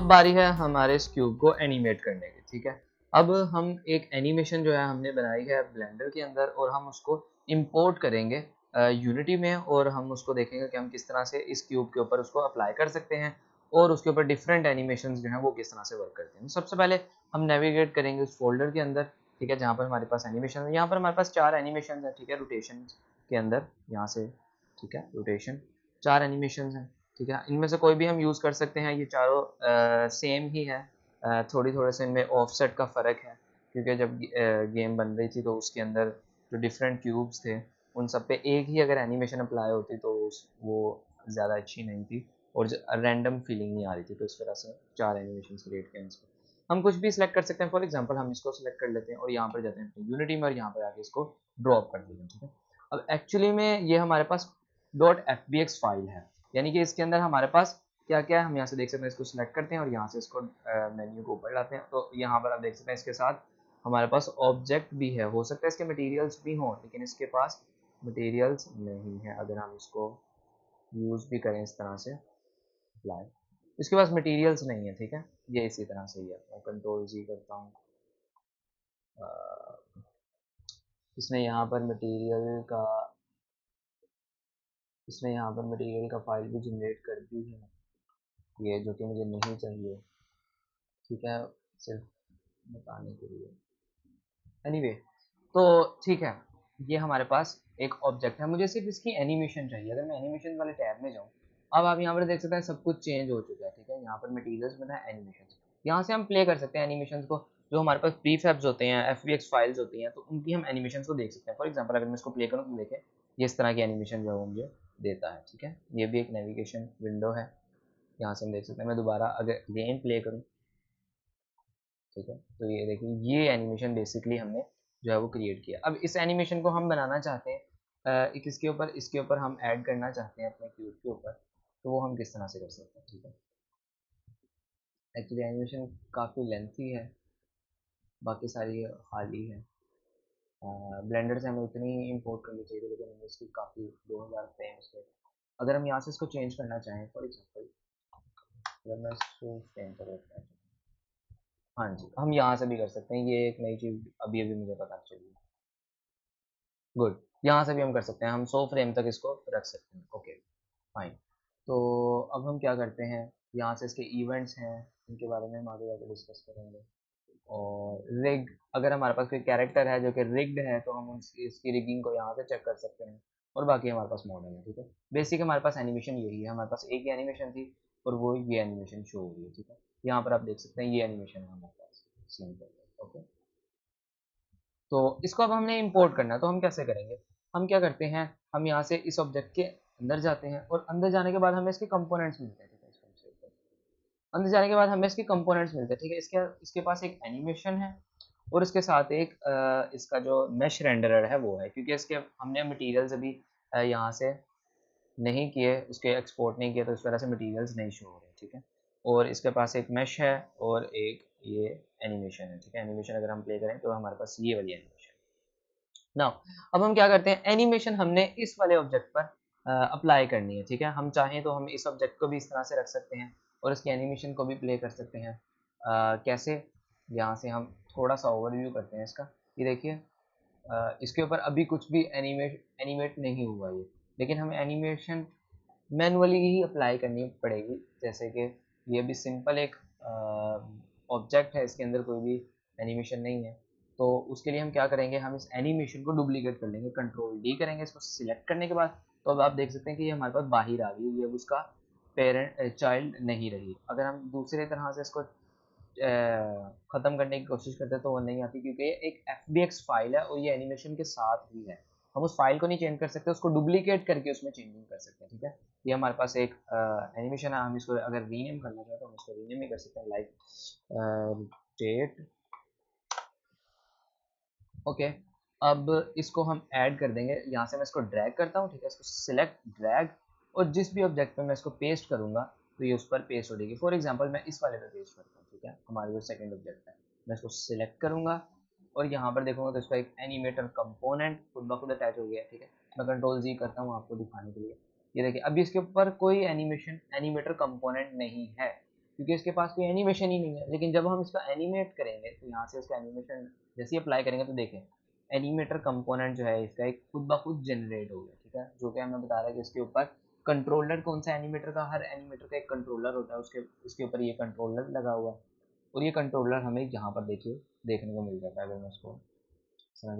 बारी है हमारे इस क्यूब को एनिमेट करने की, ठीक है। अब हम एक एनिमेशन जो है हमने बनाई है ब्लेंडर के अंदर और हम उसको इंपोर्ट करेंगे यूनिटी में, और हम उसको देखेंगे कि हम किस तरह से इस क्यूब के ऊपर उसको अप्लाई कर सकते हैं और उसके ऊपर डिफरेंट एनिमेशंस जो हैं वो किस तरह से वर्क करते हैं। सबसे पहले हम नेविगेट करेंगे उस फोल्डर के अंदर, ठीक है, जहाँ पर हमारे पास एनिमेशन है। यहाँ पर हमारे पास 4 एनिमेशन है, ठीक है, रोटेशन के अंदर यहाँ से, ठीक है, रोटेशन 4 एनिमेशन हैं, ठीक है। इनमें से कोई भी हम यूज़ कर सकते हैं, ये चारों सेम ही है, थोड़े से इनमें ऑफसेट का फ़र्क है, क्योंकि जब गेम बन रही थी तो उसके अंदर जो डिफरेंट क्यूब्स थे उन सब पे एक ही अगर एनिमेशन अप्लाई होती तो वो ज़्यादा अच्छी नहीं थी और रैंडम फीलिंग नहीं आ रही थी, तो इस तरह से 4 एनिमेशन क्रिएट किए हैं इस पर। हम कुछ भी सिलेक्ट कर सकते हैं, फॉर एग्जांपल हम इसको सिलेक्ट कर लेते हैं और यहाँ पर जाते हैं यूनिटी में और यहाँ पर आके इसको ड्रॉप कर देते हैं, ठीक है। अब एक्चुअली में ये हमारे पास .fbx फाइल है, यानी कि इसके अंदर हमारे पास क्या क्या है हम यहाँ से देख सकते हैं। इसको सिलेक्ट करते हैं और यहाँ से इसको मेन्यू को ऊपर लाते हैं, तो यहाँ पर आप देख सकते हैं इसके साथ हमारे पास ऑब्जेक्ट भी है। हो सकता है इसके मटेरियल्स भी हों, लेकिन इसके पास मटेरियल्स नहीं है। अगर हम इसको यूज़ भी करें इस तरह से अप्लाई, इसके पास मटेरियल्स नहीं है, ठीक है। ये इसी तरह से ही है। मैं कंट्रोल जी करता हूँ, इसने यहाँ पर मटेरियल का फाइल भी जनरेट कर दी है, ये जो कि मुझे नहीं चाहिए, ठीक है, सिर्फ बताने के लिए। एनीवे तो ठीक है, ये हमारे पास एक ऑब्जेक्ट है, मुझे सिर्फ इसकी एनिमेशन चाहिए। अगर मैं एनिमेशन वाले टैब में जाऊँ, अब आप यहाँ पर देख सकते हैं सब कुछ चेंज हो चुका है, ठीक है। यहाँ पर मटेरियल्स में है एनिमेशन, यहाँ से हम प्ले कर सकते हैं एनिमेशन को। जो हमारे पास प्रीफैब्स होते हैं, एफवीएक्स फाइल्स होती हैं, तो उनकी हम एनिमेशन को देख सकते हैं। फॉर एग्जांपल अगर मैं इसको प्ले करूँ तो देखें ये इस तरह की एनिमेशन जो है मुझे देता है, ठीक है। ये भी एक नेविगेशन विंडो है, यहाँ से हम देख सकते हैं। मैं दोबारा अगर गेम प्ले करूँ, ठीक है, तो ये देखिए ये एनिमेशन बेसिकली हमने जो है वो क्रिएट किया। अब इस एनिमेशन को हम बनाना चाहते हैं एक इसके ऊपर हम ऐड करना चाहते हैं अपने क्यूब के ऊपर, तो वो हम किस तरह से कर सकते हैं, ठीक है। एक्चुअली एनिमेशन काफ़ी लेंथी है, बाकी सारी खाली है। ब्लेंडर से हमें उतनी इंपोर्ट करनी चाहिए, लेकिन हमें इसकी काफ़ी 2000 फ्रेम्स पे। अगर हम यहाँ से इसको चेंज करना चाहें, फॉर एग्जाम्पल अगर मैं इसको फ्रेम पर रखना चाहूँ, हाँ जी, हम यहाँ से भी कर सकते हैं। ये एक नई चीज़ अभी अभी मुझे पता चली। गुड, यहाँ से भी हम कर सकते हैं, हम 100 फ्रेम तक इसको रख सकते हैं। Okay fine. तो अब हम क्या करते हैं, यहाँ से इसके इवेंट्स हैं, इनके बारे में हम आगे जाकर डिस्कस करेंगे। और रिग, अगर हमारे पास कोई कैरेक्टर है जो कि रिग्ड है तो हम इसकी रिगिंग को यहाँ से चेक कर सकते हैं। और बाकी हमारे पास मॉडल है, ठीक है। बेसिक हमारे पास एनिमेशन यही है, हमारे पास एक ही एनिमेशन थी और वो ये एनिमेशन शो हो रही है, ठीक है। यहाँ पर आप देख सकते हैं ये एनिमेशन है हमारे पास सीन पर। ओके, तो इसको अब हमने इंपोर्ट करना है, तो हम कैसे करेंगे, हम क्या करते हैं, हम यहाँ से इस ऑब्जेक्ट के अंदर जाते हैं और अंदर जाने के बाद हमें इसके कंपोनेंट्स मिलते हैं, ठीक है। अंदर जाने के बाद हमें इसके कंपोनेंट्स मिलते हैं, ठीक है। इसके पास एक एनिमेशन है और इसके साथ एक इसका जो मैश रेंडरर है वो है, क्योंकि इसके हमने मटेरियल्स अभी यहाँ से नहीं किए, उसके एक्सपोर्ट नहीं किए, तो इस वजह से मटेरियल्स नहीं शो हो रहे, ठीक है। और इसके पास एक मैश है और एक ये एनिमेशन है, ठीक है। एनिमेशन अगर हम प्ले करें तो हमारे पास ये वाली एनिमेशन। नाउ अब हम क्या करते हैं, एनिमेशन हमने इस वाले ऑब्जेक्ट पर अप्लाई करनी है, ठीक है। हम चाहें तो हम इस ऑब्जेक्ट को भी इस तरह से रख सकते हैं और इसकी एनिमेशन को भी प्ले कर सकते हैं। कैसे, यहाँ से हम थोड़ा सा ओवरव्यू करते हैं इसका। ये देखिए इसके ऊपर अभी कुछ भी एनिमेट नहीं हुआ ये, लेकिन हमें एनिमेशन मैनुअली ही अप्लाई करनी पड़ेगी। जैसे कि ये भी सिंपल एक ऑब्जेक्ट है, इसके अंदर कोई भी एनिमेशन नहीं है, तो उसके लिए हम क्या करेंगे, हम इस एनिमेशन को डुप्लीकेट कर लेंगे, कंट्रोल डी करेंगे इसको सिलेक्ट करने के बाद। तो अब आप देख सकते हैं कि ये हमारे पास बाहर आ गई, ये अब उसका पेरेंट चाइल्ड नहीं रही। अगर हम दूसरे तरह से इसको ख़त्म करने की कोशिश करते हैं तो वो नहीं आती, क्योंकि ये एक FBX फाइल है और ये एनिमेशन के साथ ही है। हम उस फाइल को नहीं चेंज कर सकते, उसको डुप्लीकेट करके उसमें चेंजिंग कर सकते हैं, ठीक है। ये हमारे पास एक एनिमेशन है, हम इसको अगर रीनेम करना चाहें तो हम इसको रीनेम भी कर सकते हैं, लाइक रोटेट। ओके, अब इसको हम ऐड कर देंगे, यहाँ से मैं इसको ड्रैग करता हूँ, ठीक है। इसको सिलेक्ट ड्रैग, और जिस भी ऑब्जेक्ट पे मैं इसको पेस्ट करूँगा तो ये उस पर पेस्ट हो जाएगी। फॉर एग्जांपल मैं इस वाले पे पेस्ट करता हूँ, ठीक है, हमारे जो सेकंड ऑब्जेक्ट है। मैं इसको सिलेक्ट करूँगा और यहाँ पर देखूँगा तो इसका एक एनिमेटर कंपोनेंट खुद ब खुद अटैच हो गया है, ठीक है। मैं कंट्रोल जी करता हूँ आपको दिखाने के लिए। ये देखिए अभी इसके ऊपर कोई एनिमेटर कंपोनेंट नहीं है, क्योंकि इसके पास कोई एनिमेशन ही नहीं है। लेकिन जब हम इसका एनिमेट करेंगे तो यहाँ से इसका एनिमेशन जैसे ही अप्लाई करेंगे तो देखें एनिमेटर कंपोनेंट जो है इसका एक खुद ब खुद जनरेट हो गया, ठीक है। जो कि हमें बता रहा है कि इसके ऊपर कंट्रोलर कौन सा एनिमेटर का, हर एनिमेटर का एक कंट्रोलर होता है, उसके उसके ऊपर ये कंट्रोलर लगा हुआ है। और ये कंट्रोलर हमें यहाँ पर देखिए देखने को मिल जाता है। अगर मैं इसको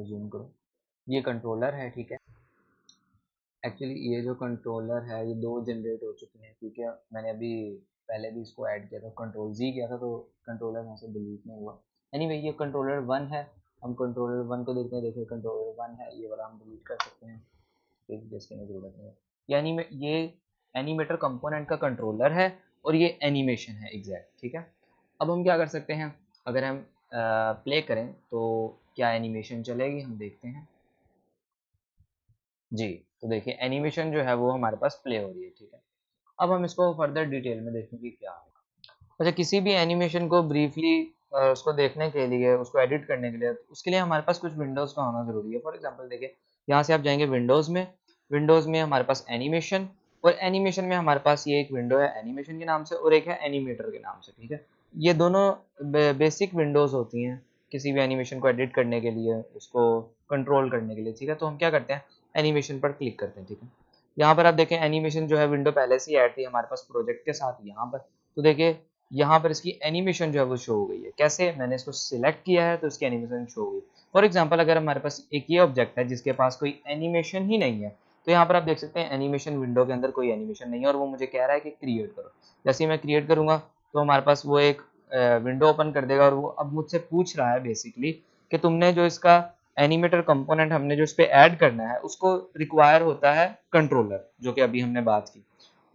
जूम करूँ, ये कंट्रोलर है, ठीक है। एक्चुअली ये जो कंट्रोलर है ये दो जनरेट हो चुके हैं, क्योंकि मैंने अभी पहले भी इसको ऐड किया था, कंट्रोल जी किया था, तो कंट्रोलर यहाँ से डिलीट नहीं हुआ। एनीवे ये कंट्रोलर वन है, हम कंट्रोलर वन को देखते हैं। देखिए कंट्रोलर वन है, ये वाला हम डिलीट कर सकते हैं, जिसकी हमें जरूरत नहीं है। ये एनिमेटर कंपोनेंट का कंट्रोलर है और ये एनिमेशन है एग्जैक्ट, ठीक है। अब हम क्या कर सकते हैं, अगर हम प्ले करें तो क्या एनिमेशन चलेगी, हम देखते हैं जी। तो देखिए एनिमेशन जो है वो हमारे पास प्ले हो रही है, ठीक है। अब हम इसको फर्दर डिटेल में देखेंगे क्या है। अच्छा, किसी भी एनिमेशन को ब्रीफली उसको देखने के लिए, उसको एडिट करने के लिए, उसके लिए हमारे पास कुछ विंडोज़ का होना ज़रूरी है। फॉर एग्जांपल देखिए यहाँ से आप जाएंगे विंडोज़ में, विंडोज़ में हमारे पास एनिमेशन, और एनिमेशन में हमारे पास ये एक विंडो है एनिमेशन के नाम से और एक है एनिमेटर के नाम से, ठीक है। ये दोनों बेसिक विंडोज़ होती हैं किसी भी एनिमेशन को एडिट करने के लिए, उसको कंट्रोल करने के लिए, ठीक है। तो हम क्या करते हैं, एनिमेशन पर क्लिक करते हैं, ठीक है। यहाँ पर आप देखें एनिमेशन जो है विंडो पहले से ही ऐड थी हमारे पास प्रोजेक्ट के साथ यहाँ पर। तो देखिए यहाँ पर इसकी एनिमेशन जो है वो शो हो गई है। कैसे, मैंने इसको सिलेक्ट किया है तो इसकी एनिमेशन शो हो गई। फॉर एग्जांपल अगर हमारे पास एक ये ऑब्जेक्ट है जिसके पास कोई एनिमेशन ही नहीं है, तो यहाँ पर आप देख सकते हैं एनिमेशन विंडो के अंदर कोई एनिमेशन नहीं है और वो मुझे कह रहा है कि क्रिएट करो। जैसे ही मैं क्रिएट करूंगा तो हमारे पास वो एक विंडो ओपन कर देगा और वो अब मुझसे पूछ रहा है बेसिकली कि तुमने जो इसका एनिमेटर कंपोनेंट हमने जो इस पे ऐड करना है उसको रिक्वायर होता है कंट्रोलर, जो कि अभी हमने बात की।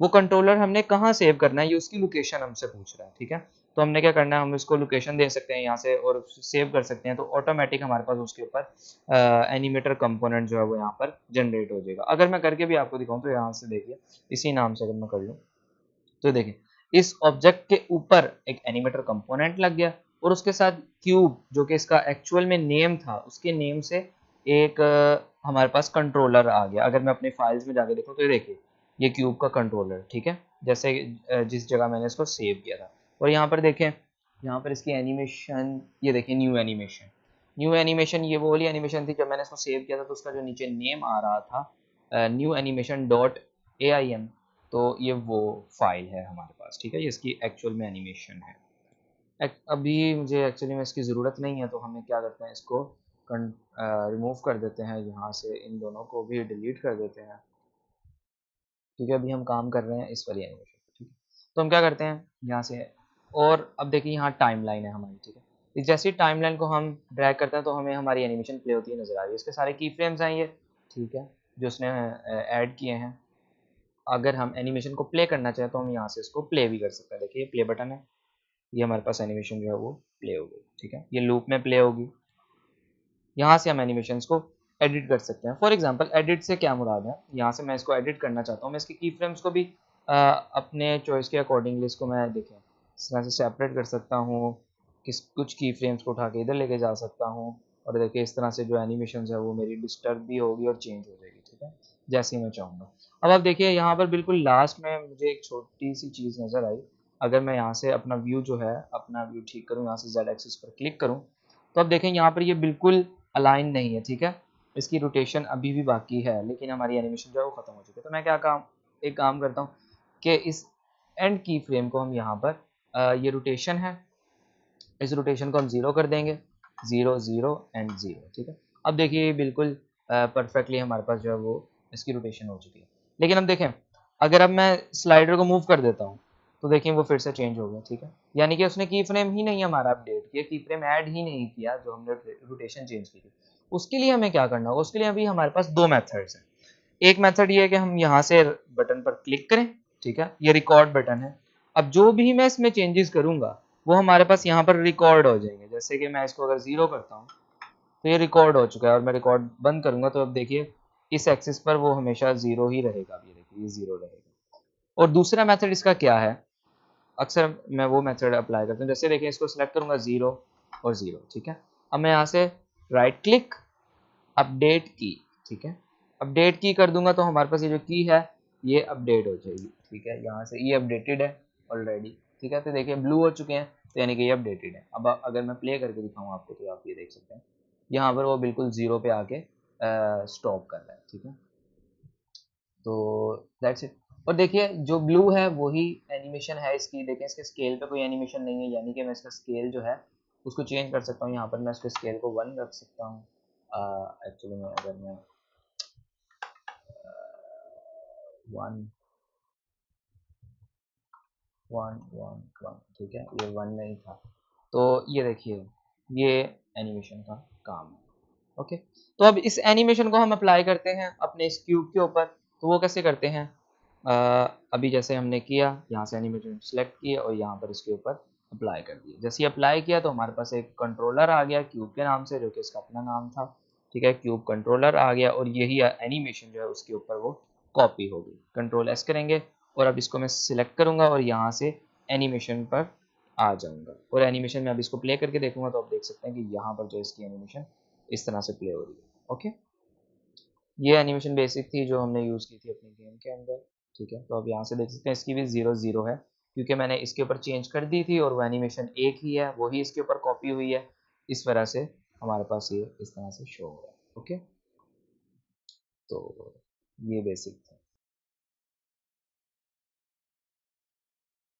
वो कंट्रोलर हमने कहाँ सेव करना है ये उसकी लोकेशन हमसे पूछ रहा है, ठीक है। तो हमने क्या करना है, हम इसको लोकेशन दे सकते हैं यहाँ से और सेव कर सकते हैं, तो ऑटोमेटिक हमारे पास उसके ऊपर एनिमेटर कंपोनेंट जो है वो यहाँ पर जनरेट हो जाएगा। अगर मैं करके भी आपको दिखाऊं तो यहाँ से देखिए इसी नाम से अगर मैं कर लूँ तो देखिए इस ऑब्जेक्ट के ऊपर एक एनिमेटर कंपोनेंट लग गया और उसके साथ क्यूब जो कि इसका एक्चुअल में नेम था उसके नेम से एक हमारे पास कंट्रोलर आ गया। अगर मैं अपनी फाइल्स में जाके देखूं तो ये देखिए ये क्यूब का कंट्रोलर, ठीक है, जैसे जिस जगह मैंने इसको सेव किया था। और यहाँ पर देखें, यहाँ पर इसकी एनिमेशन ये देखिए न्यू एनिमेशन, न्यू एनिमेशन ये वो वाली एनिमेशन थी जब मैंने इसको सेव किया था तो उसका जो नीचे नेम आ रहा था न्यू एनिमेशन डॉट AIM, तो ये वो फाइल है हमारे पास, ठीक है। ये इसकी एक्चुअल में एनिमेशन है। अभी मुझे एक्चुअली में इसकी ज़रूरत नहीं है तो हमें क्या करते हैं, इसको रिमूव कर देते हैं यहाँ से, इन दोनों को भी डिलीट कर देते हैं, क्योंकि अभी हम काम कर रहे हैं इस वाली एनिमेशन पर, ठीक है। तो हम क्या करते हैं यहाँ से, और अब देखिए यहाँ टाइमलाइन है हमारी, ठीक है। जैसे टाइमलाइन को हम ड्रैग करते हैं तो हमें हमारी एनिमेशन प्ले होती है नजर आ रही है। इसके सारे की फ्रेम्स हैं ये, ठीक है, जो उसने ऐड किए हैं। अगर हम एनिमेशन को प्ले करना चाहें तो हम यहाँ से इसको प्ले भी कर सकते हैं। देखिए प्ले बटन है, ये हमारे पास एनिमेशन जो है वो प्ले हो गई, ठीक है। ये लूप में प्ले होगी। यहाँ से हम एनिमेशंस को एडिट कर सकते हैं। फॉर एग्जांपल एडिट से क्या मुराद है, यहाँ से मैं इसको एडिट करना चाहता हूँ, मैं इसके की फ्रेम्स को भी अपने चॉइस के अकॉर्डिंगली इसको मैं देखें इस तरह से सेपरेट कर सकता हूँ, कुछ की फ्रेम्स को उठा के इधर लेके जा सकता हूँ, और देखिए इस तरह से जो एनिमेशन है वो मेरी डिस्टर्ब भी होगी और चेंज हो जाएगी, ठीक है, जैसे ही मैं चाहूँगा। अब आप देखिए यहाँ पर बिल्कुल लास्ट में मुझे एक छोटी सी चीज़ नज़र आई। अगर मैं यहाँ से अपना व्यू जो है, अपना व्यू ठीक करूँ, यहाँ से जेड एक्सिस पर क्लिक करूँ तो अब देखें यहाँ पर ये बिल्कुल अलाइन नहीं है, ठीक है। इसकी रोटेशन अभी भी बाकी है, लेकिन हमारी एनिमेशन जो है वो खत्म हो चुकी है। तो मैं क्या काम, एक काम करता हूँ कि इस एंड की फ्रेम को हम यहाँ पर ये रोटेशन है, इस रोटेशन को हम 0 कर देंगे, 0 0 एंड 0, ठीक है। अब देखिए बिल्कुल परफेक्टली हमारे पास जो है वो इसकी रोटेशन हो चुकी है। लेकिन अब देखें अगर अब मैं स्लाइडर को मूव कर देता हूँ तो देखिए वो फिर से चेंज हो गया, ठीक है। यानी कि उसने की फ्रेम ही नहीं हमारा अपडेट किया, की फ्रेम ऐड ही नहीं किया जो हमने रोटेशन चेंज की थी। उसके लिए हमें क्या करना होगा, उसके लिए अभी हमारे पास दो मेथड्स हैं। एक मेथड ये है कि हम यहाँ से बटन पर क्लिक करें, ठीक है, ये रिकॉर्ड बटन है। अब जो भी मैं इसमें चेंजेस करूंगा वो हमारे पास यहाँ पर रिकॉर्ड हो जाएंगे। जैसे कि मैं इसको अगर 0 करता हूँ तो ये रिकॉर्ड हो चुका है, और मैं रिकॉर्ड बंद करूंगा तो अब देखिए इस एक्सिस पर वो हमेशा 0 ही रहेगा। अब ये देखिए ये 0 रहेगा। और दूसरा मेथड इसका क्या है, अक्सर मैं वो मेथड अप्लाई करता हूँ। जैसे देखिए इसको सिलेक्ट करूंगा 0 और 0, ठीक है। अब मैं यहाँ से राइट क्लिक अपडेट की, ठीक है, अपडेट की कर दूंगा तो हमारे पास ये जो की है ये अपडेट हो जाएगी, ठीक है। यहाँ से ये अपडेटेड है ऑलरेडी, ठीक है। तो देखिए ब्लू हो चुके हैं, तो यानी कि ये अपडेटेड है। अब अगर मैं प्ले करके दिखाऊँ आपको तो आप ये देख सकते हैं यहाँ पर वो बिल्कुल 0 पे आके स्टॉप कर रहा है, ठीक है। तो दैट्स इट। और देखिए जो ब्लू है वही एनिमेशन है इसकी, देखें इसके स्केल पे कोई एनिमेशन नहीं है, यानी कि मैं इसका स्केल जो है उसको चेंज कर सकता हूँ। यहाँ पर मैं इसके स्केल को 1 रख सकता हूँ। एक्चुअली में अगर मैं 1 1 1 1, ठीक है, ये 1 नहीं था। तो ये देखिए ये एनिमेशन का काम है। ओके, तो अब इस एनिमेशन को हम अप्लाई करते हैं अपने इस क्यूब के ऊपर। तो वो कैसे करते हैं, अभी जैसे हमने किया, यहाँ से एनिमेशन सेलेक्ट किए और यहाँ पर इसके ऊपर अप्लाई कर दिए। जैसे ही अप्लाई किया तो हमारे पास एक कंट्रोलर आ गया क्यूब के नाम से, जो कि इसका अपना नाम था, ठीक है। क्यूब कंट्रोलर आ गया और यही एनिमेशन जो है उसके ऊपर वो कॉपी हो गई। कंट्रोल एस करेंगे और अब इसको मैं सिलेक्ट करूंगा और यहाँ से एनिमेशन पर आ जाऊंगा और एनिमेशन में अब इसको प्ले करके देखूंगा तो आप देख सकते हैं कि यहाँ पर जो इसकी एनिमेशन इस तरह से प्ले हो रही है। ओके, ये एनिमेशन बेसिक थी जो हमने यूज़ की थी अपने गेम के अंदर, ठीक है। तो अब यहाँ से देख सकते हैं इसकी भी 0 0 है, क्योंकि मैंने इसके ऊपर चेंज कर दी थी और वो एनिमेशन एक ही है, वही इसके ऊपर कॉपी हुई है। इस वजह से हमारे पास ये इस तरह से शो हो रहा है। ओके, तो ये बेसिक था।